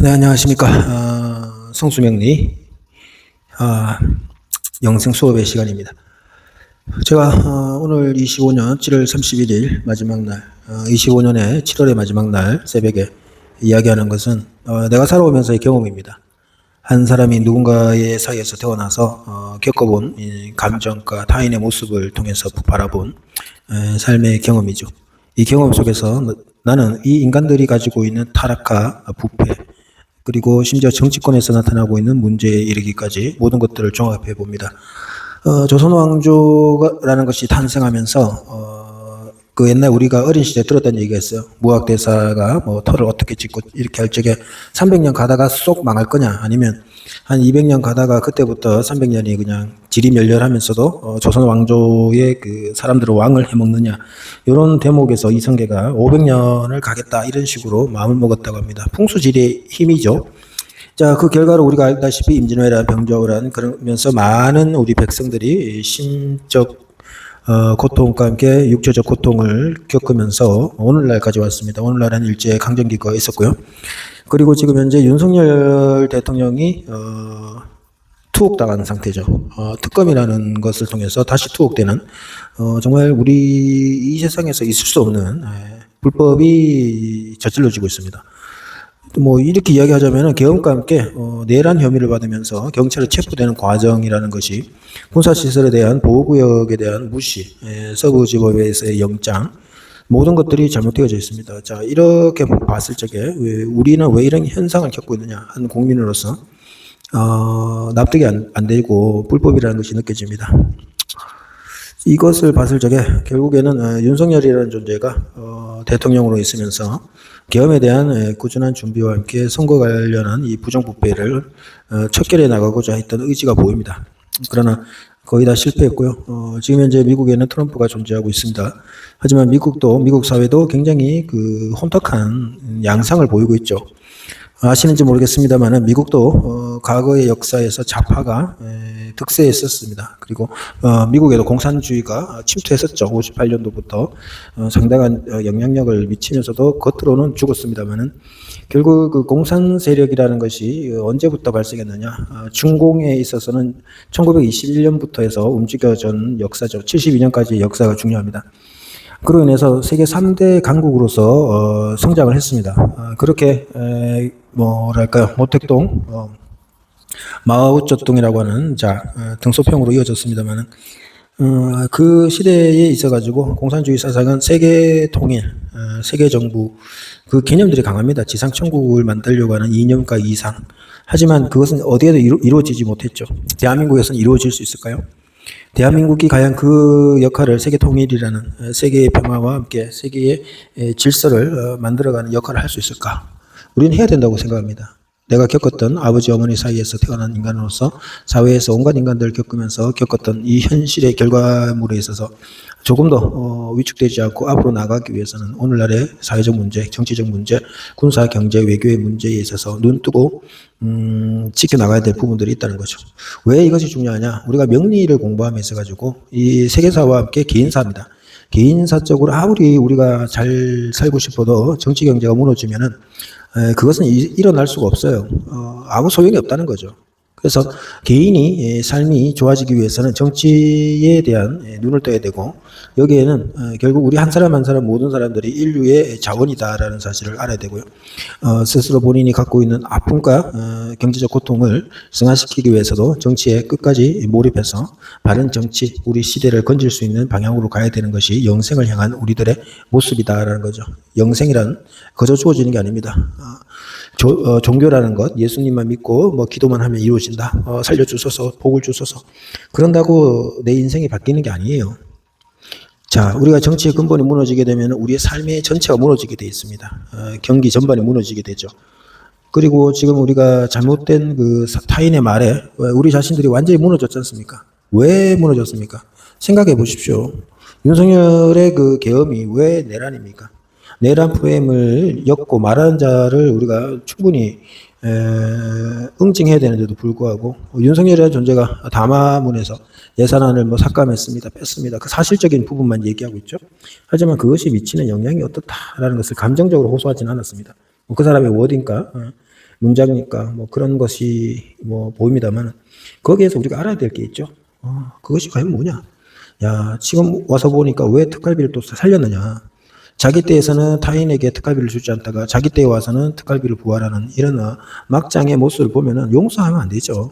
네, 안녕하십니까. 성수명리 영생 수업의 시간입니다. 제가 오늘 25년 7월 31일 마지막 날, 25년의 7월의 마지막 날 새벽에 이야기하는 것은 내가 살아오면서의 경험입니다. 한 사람이 누군가의 사이에서 태어나서 겪어본 이 감정과 타인의 모습을 통해서 바라본 삶의 경험이죠. 이 경험 속에서 나는 이 인간들이 가지고 있는 타락과 부패, 그리고 심지어 정치권에서 나타나고 있는 문제에 이르기까지 모든 것들을 종합해 봅니다. 조선 왕조라는 것이 탄생하면서 그 옛날 우리가 어린 시절에 들었던 얘기가 있어요. 무학대사가 뭐 터를 어떻게 짓고 이렇게 할 적에 300년 가다가 쏙 망할 거냐, 아니면 한 200년 가다가 그때부터 300년이 그냥 지리멸렬하면서도 조선 왕조의 그 사람들을 왕을 해먹느냐, 이런 대목에서 이성계가 500년을 가겠다 이런 식으로 마음을 먹었다고 합니다. 풍수지리의 힘이죠. 자, 그 결과로 우리가 알다시피 임진왜란, 병조란, 그러면서 많은 우리 백성들이 심적 고통과 함께 육체적 고통을 겪으면서 오늘날까지 왔습니다. 오늘날은 일제 강점기가 있었고요. 그리고 지금 현재 윤석열 대통령이 투옥당한 상태죠. 특검이라는 것을 통해서 다시 투옥되는 정말 우리 이 세상에서 있을 수 없는 불법이 저질러지고 있습니다. 뭐 이렇게 이야기하자면 계엄과 함께 내란 혐의를 받으면서 경찰에 체포되는 과정이라는 것이 군사시설에 대한 보호구역에 대한 무시, 서부지법에서의 영장, 모든 것들이 잘못되어져 있습니다. 자, 이렇게 봤을 적에 우리는 왜 이런 현상을 겪고 있느냐, 한 국민으로서 납득이 안 되고 불법이라는 것이 느껴집니다. 이것을 봤을 적에 결국에는 윤석열이라는 존재가 대통령으로 있으면서 계엄에 대한 꾸준한 준비와 함께 선거 관련한 이 부정부패를 척결해 나가고자 했던 의지가 보입니다. 그러나 거의 다 실패했고요. 지금 현재 미국에는 트럼프가 존재하고 있습니다. 하지만 미국 사회도 굉장히 그 혼탁한 양상을 보이고 있죠. 아시는지 모르겠습니다만 미국도 과거의 역사에서 좌파가 득세했었습니다. 그리고 미국에도 공산주의가 침투했었죠. 58년도부터 상당한 영향력을 미치면서도 겉으로는 죽었습니다만은 결국 그 공산 세력이라는 것이 언제부터 발생했느냐? 중공에 있어서는 1921년부터 해서 움직여진 역사죠. 72년까지의 역사가 중요합니다. 그로 인해서 세계 3대 강국으로서 성장을 했습니다. 그렇게 뭐랄까요, 모택동, 마오쩌둥이라고 하는 등소평으로 이어졌습니다만은 그 시대에 있어가지고 공산주의 사상은 세계 통일, 세계 정부 그 개념들이 강합니다. 지상천국을 만들려고 하는 이념과 이상. 하지만 그것은 어디에도 이루어지지 못했죠. 대한민국에서는 이루어질 수 있을까요? 대한민국이 과연 그 역할을, 세계 통일이라는 세계의 평화와 함께 세계의 질서를 만들어가는 역할을 할 수 있을까? 우리는 해야 된다고 생각합니다. 내가 겪었던 아버지 어머니 사이에서 태어난 인간으로서 사회에서 온갖 인간들을 겪으면서 겪었던 이 현실의 결과물에 있어서 조금 더 위축되지 않고 앞으로 나가기 위해서는 오늘날의 사회적 문제, 정치적 문제, 군사, 경제, 외교의 문제에 있어서 눈 뜨고 지켜나가야 될 부분들이 있다는 거죠. 왜 이것이 중요하냐? 우리가 명리를 공부함에 있어가지고 이 세계사와 함께 개인사입니다. 개인사적으로 아무리 우리가 잘 살고 싶어도 정치 경제가 무너지면은 그것은 일어날 수가 없어요. 아무 소용이 없다는 거죠. 그래서 개인이 삶이 좋아지기 위해서는 정치에 대한 눈을 떠야 되고, 여기에는 결국 우리 한 사람 한 사람 모든 사람들이 인류의 자원이다라는 사실을 알아야 되고요. 스스로 본인이 갖고 있는 아픔과 경제적 고통을 승화시키기 위해서도 정치에 끝까지 몰입해서 바른 정치, 우리 시대를 건질 수 있는 방향으로 가야 되는 것이 영생을 향한 우리들의 모습이다라는 거죠. 영생이란 거저 주어지는 게 아닙니다. 종교라는 것, 예수님만 믿고 뭐 기도만 하면 이루어진다, 살려주소서, 복을 주소서, 그런다고 내 인생이 바뀌는 게 아니에요. 자, 우리가 정치의 근본이 무너지게 되면 우리의 삶의 전체가 무너지게 되어 있습니다. 경기 전반이 무너지게 되죠. 그리고 지금 우리가 잘못된 그 타인의 말에 우리 자신들이 완전히 무너졌지 않습니까? 왜 무너졌습니까? 생각해 보십시오. 윤석열의 그 계엄이 왜 내란입니까? 내란 포엠을 엮고 말하는 자를 우리가 충분히 응징해야 되는데도 불구하고 윤석열이라는 존재가 담화문에서 예산안을 뭐 삭감했습니다, 뺐습니다, 그 사실적인 부분만 얘기하고 있죠. 하지만 그것이 미치는 영향이 어떻다라는 것을 감정적으로 호소하지는 않았습니다. 그 사람의 워딩과 문장이니까 뭐 그런 것이 뭐 보입니다만 거기에서 우리가 알아야 될 게 있죠. 그것이 과연 뭐냐? 야, 지금 와서 보니까 왜 특활비를 또 살렸느냐? 자기 때에서는 타인에게 특활비를 주지 않다가 자기 때에 와서는 특활비를 부활하는 이런 막장의 모습을 보면은 용서하면 안 되죠.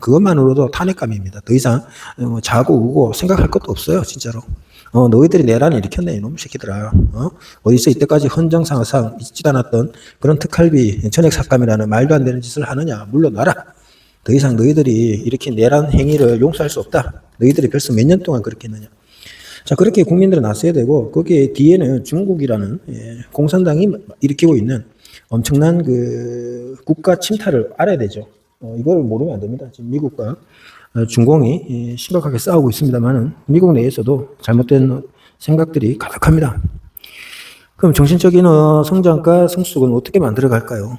그것만으로도 탄핵감입니다. 더 이상 자고 우고 생각할 것도 없어요, 진짜로. 너희들이 내란을 일으켰네, 이놈 새끼들아. 어디서 이때까지 헌정사상 있지도 않았던 그런 특활비 전액삭감이라는 말도 안 되는 짓을 하느냐? 물러나라. 더 이상 너희들이 일으킨 내란 행위를 용서할 수 없다. 너희들이 벌써 몇 년 동안 그렇게 했느냐? 자, 그렇게 국민들은 나서야 되고, 거기에 뒤에는 중국이라는 공산당이 일으키고 있는 엄청난 그 국가 침탈을 알아야 되죠. 이걸 모르면 안 됩니다. 지금 미국과 중공이 심각하게 싸우고 있습니다만은 미국 내에서도 잘못된 생각들이 가득합니다. 그럼 정신적인 성장과 성숙은 어떻게 만들어 갈까요?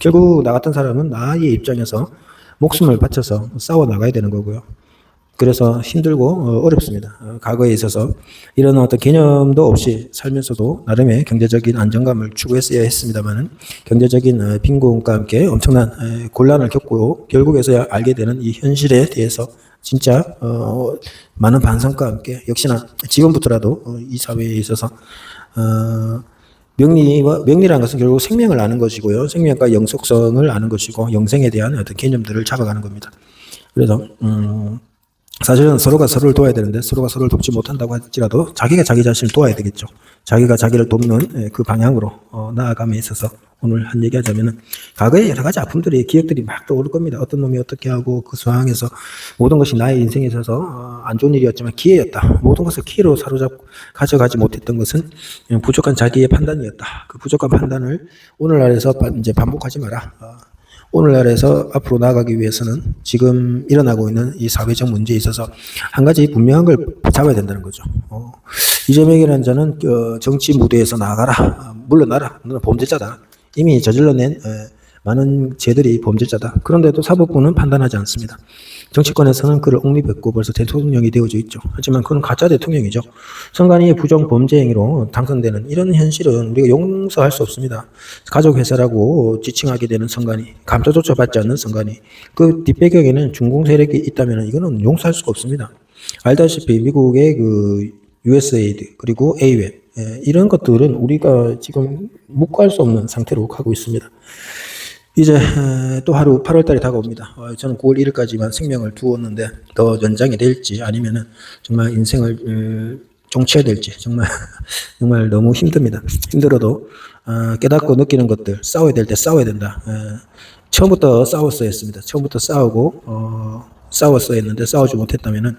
결국 나 같은 사람은 나의 입장에서 목숨을 바쳐서 싸워 나가야 되는 거고요. 그래서 힘들고 어렵습니다. 과거에 있어서 이런 어떤 개념도 없이 살면서도 나름의 경제적인 안정감을 추구했어야 했습니다만은 경제적인 빈곤과 함께 엄청난 곤란을 겪고 결국에서야 알게 되는 이 현실에 대해서 진짜 많은 반성과 함께 역시나 지금부터라도 이 사회에 있어서 명리라는 것은 결국 생명을 아는 것이고요. 생명과 영속성을 아는 것이고 영생에 대한 어떤 개념들을 잡아가는 겁니다. 그래서 사실은 서로가 서로를 도와야 되는데 서로가 서로를 돕지 못한다고 할지라도 자기가 자기 자신을 도와야 되겠죠. 자기가 자기를 돕는 그 방향으로 나아감에 있어서 오늘 한 얘기하자면은 과거에 여러 가지 아픔들이 기억들이 막 떠오를 겁니다. 어떤 놈이 어떻게 하고 그 상황에서 모든 것이 나의 인생에 있어서 안 좋은 일이었지만 기회였다. 모든 것을 기회로 사로잡고 가져가지 못했던 것은 부족한 자기의 판단이었다. 그 부족한 판단을 오늘날에서 이제 반복하지 마라. 오늘날에서 앞으로 나아가기 위해서는 지금 일어나고 있는 이 사회적 문제에 있어서 한 가지 분명한 걸 잡아야 된다는 거죠. 이재명이라는 자는 정치 무대에서 나가라. 물러나라. 너는 범죄자다. 이미 저질러낸 많은 죄들이 범죄자다. 그런데도 사법부는 판단하지 않습니다. 정치권에서는 그를 옹립했고 벌써 대통령이 되어져 있죠. 하지만 그는 가짜 대통령이죠. 선관위의 부정 범죄 행위로 당선되는 이런 현실은 우리가 용서할 수 없습니다. 가족회사라고 지칭하게 되는 선관위, 감사조차 받지 않는 선관위, 그 뒷배경에는 중공 세력이 있다면 이거는 용서할 수가 없습니다. 알다시피 미국의 그 USAID 그리고 AWEB 이런 것들은 우리가 지금 묵과할 수 없는 상태로 가고 있습니다. 이제 또 하루 8월 달이 다가옵니다. 저는 9월 1일까지만 생명을 두었는데 더 연장이 될지 아니면은 정말 인생을 종치해야 될지 정말 정말 너무 힘듭니다. 힘들어도 깨닫고 느끼는 것들 싸워야 될 때 싸워야 된다. 처음부터 싸웠어야 했습니다. 처음부터 싸웠어야 했는데 싸우지 못했다면은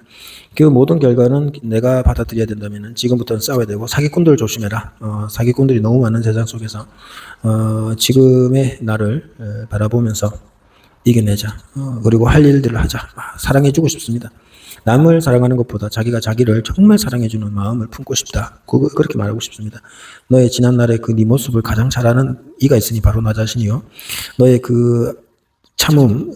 그 모든 결과는 내가 받아들여야 된다면은 지금부터는 싸워야 되고 사기꾼들 조심해라. 사기꾼들이 너무 많은 세상 속에서 지금의 나를 바라보면서 이겨내자. 그리고 할 일들을 하자. 사랑해주고 싶습니다. 남을 사랑하는 것보다 자기가 자기를 정말 사랑해주는 마음을 품고 싶다. 그렇게 말하고 싶습니다. 너의 지난날의 그 네 모습을 가장 잘 아는 이가 있으니 바로 나 자신이요. 너의 그 참음,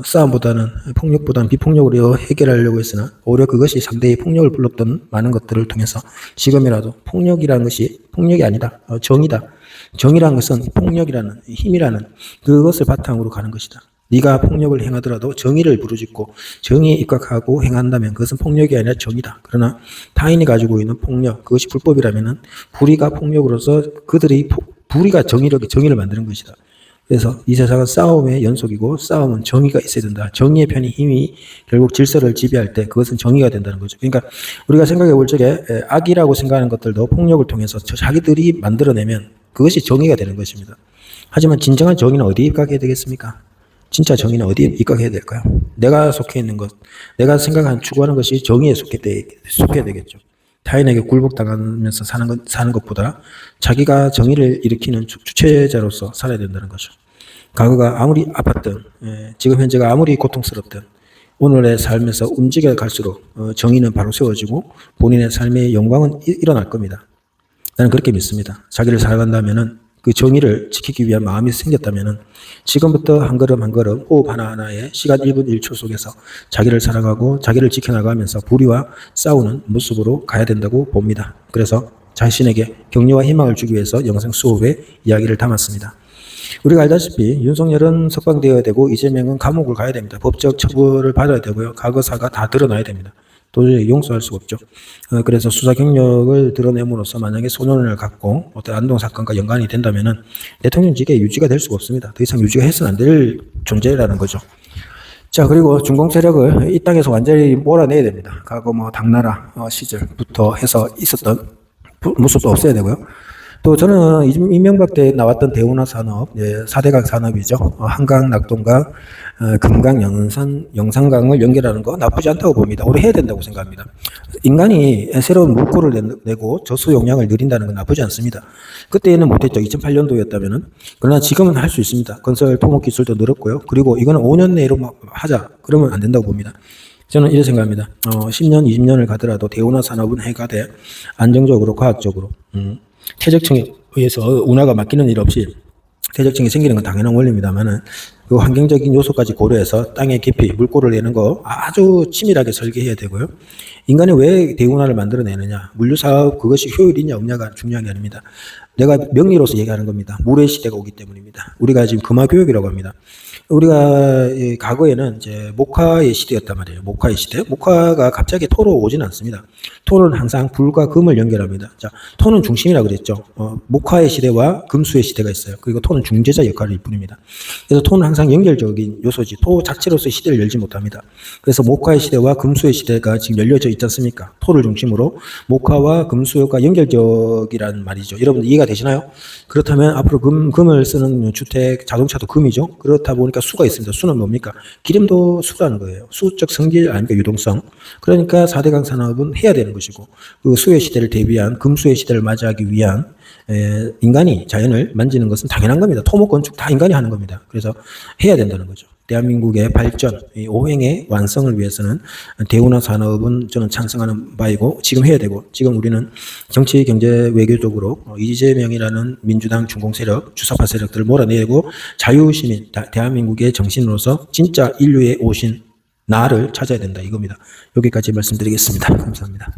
싸움보다는 폭력보다는 비폭력으로 해결하려고 했으나 오히려 그것이 상대의 폭력을 불렀던 많은 것들을 통해서 지금이라도 폭력이라는 것이 폭력이 아니다. 정이다. 정이라는 것은 폭력이라는 힘이라는 그것을 바탕으로 가는 것이다. 네가 폭력을 행하더라도 정의를 부르짖고 정의에 입각하고 행한다면 그것은 폭력이 아니라 정이다. 그러나 타인이 가지고 있는 폭력, 그것이 불법이라면은 불의가 폭력으로서 그들이 불의가 정의를 만드는 것이다. 그래서 이 세상은 싸움의 연속이고 싸움은 정의가 있어야 된다. 정의의 편이 힘이 결국 질서를 지배할 때 그것은 정의가 된다는 거죠. 그러니까 우리가 생각해 볼 적에 악이라고 생각하는 것들도 폭력을 통해서 자기들이 만들어내면 그것이 정의가 되는 것입니다. 하지만 진정한 정의는 어디에 입각해야 되겠습니까? 진짜 정의는 어디에 입각해야 될까요? 내가 속해 있는 것, 내가 추구하는 것이 정의에 속해야 되겠죠. 타인에게 굴복당하면서 사는 것보다 자기가 정의를 일으키는 주체자로서 살아야 된다는 거죠. 과거가 아무리 아팠든 지금 현재가 아무리 고통스럽든 오늘의 삶에서 움직여 갈수록 정의는 바로 세워지고 본인의 삶의 영광은 일어날 겁니다. 나는 그렇게 믿습니다. 자기를 살아간다면은 그 정의를 지키기 위한 마음이 생겼다면은 지금부터 한 걸음 한 걸음 호흡 하나하나에 시간 1분 1초 속에서 자기를 살아가고 자기를 지켜나가면서 불의와 싸우는 모습으로 가야 된다고 봅니다. 그래서 자신에게 격려와 희망을 주기 위해서 영상 수업에 이야기를 담았습니다. 우리가 알다시피 윤석열은 석방되어야 되고 이재명은 감옥을 가야 됩니다. 법적 처벌을 받아야 되고요. 과거사가 다 드러나야 됩니다. 도저히 용서할 수가 없죠. 그래서 수사 경력을 드러냄으로써 만약에 소년을 갖고 어떤 안동 사건과 연관이 된다면은 대통령직에 유지가 될 수가 없습니다. 더 이상 유지가 해서는 안 될 존재라는 거죠. 자, 그리고 중공 세력을 이 땅에서 완전히 몰아내야 됩니다. 과거 뭐 당나라 시절부터 해서 있었던 모습도 없애야 되고요. 또 저는 이명박 때 나왔던 대운하 산업, 4대강 산업이죠. 한강, 낙동강, 금강, 영산강을 연결하는 거 나쁘지 않다고 봅니다. 오래 해야 된다고 생각합니다. 인간이 새로운 물꼬를 내고 저수 용량을 늘린다는 건 나쁘지 않습니다. 그때는 못했죠. 2008년도였다면은. 그러나 지금은 할 수 있습니다. 건설 토목 기술도 늘었고요. 그리고 이거는 5년 내로 하자. 그러면 안 된다고 봅니다. 저는 이렇게 생각합니다. 10년, 20년을 가더라도 대운하 산업은 해가되 안정적으로, 과학적으로, 퇴적층에 의해서 운하가 맡기는 일 없이 퇴적층이 생기는 건 당연한 원리입니다만은 그 환경적인 요소까지 고려해서 땅의 깊이, 물꼬를 내는 거 아주 치밀하게 설계해야 되고요. 인간이 왜 대운하를 만들어내느냐, 물류사업 그것이 효율이 있냐 없냐가 중요한 게 아닙니다. 내가 명리로서 얘기하는 겁니다. 물의 시대가 오기 때문입니다. 우리가 지금 금화교육이라고 합니다. 우리가 과거에는 이제 목화의 시대였단 말이에요. 목화의 시대. 목화가 갑자기 토로 오진 않습니다. 토는 항상 불과 금을 연결합니다. 자, 토는 중심이라고 그랬죠. 목화의 시대와 금수의 시대가 있어요. 그리고 토는 중재자 역할을 뿐입니다. 그래서 토는 항상 연결적인 요소지. 토 자체로서 시대를 열지 못합니다. 그래서 목화의 시대와 금수의 시대가 지금 열려져 있지 않습니까? 토를 중심으로 목화와 금수가 연결적이란 말이죠. 여러분 이해가 되시나요? 그렇다면 앞으로 금을 쓰는 주택, 자동차도 금이죠. 그렇다 보니까 수가 있습니다. 수는 뭡니까? 기름도 수라는 거예요. 수적 성질 아닙니까? 유동성. 그러니까 4대강 산업은 해야 되는 것이고 그 수의 시대를 대비한 금수의 시대를 맞이하기 위한 인간이 자연을 만지는 것은 당연한 겁니다. 토목 건축 다 인간이 하는 겁니다. 그래서 해야 된다는 거죠. 대한민국의 발전, 오행의 완성을 위해서는 대운하 산업은 저는 찬성하는 바이고 지금 해야 되고 지금 우리는 정치, 경제, 외교적으로 이재명이라는 민주당 중공 세력, 주사파 세력들을 몰아내고 자유시민, 대한민국의 정신으로서 진짜 인류에 오신 나를 찾아야 된다 이겁니다. 여기까지 말씀드리겠습니다. 감사합니다.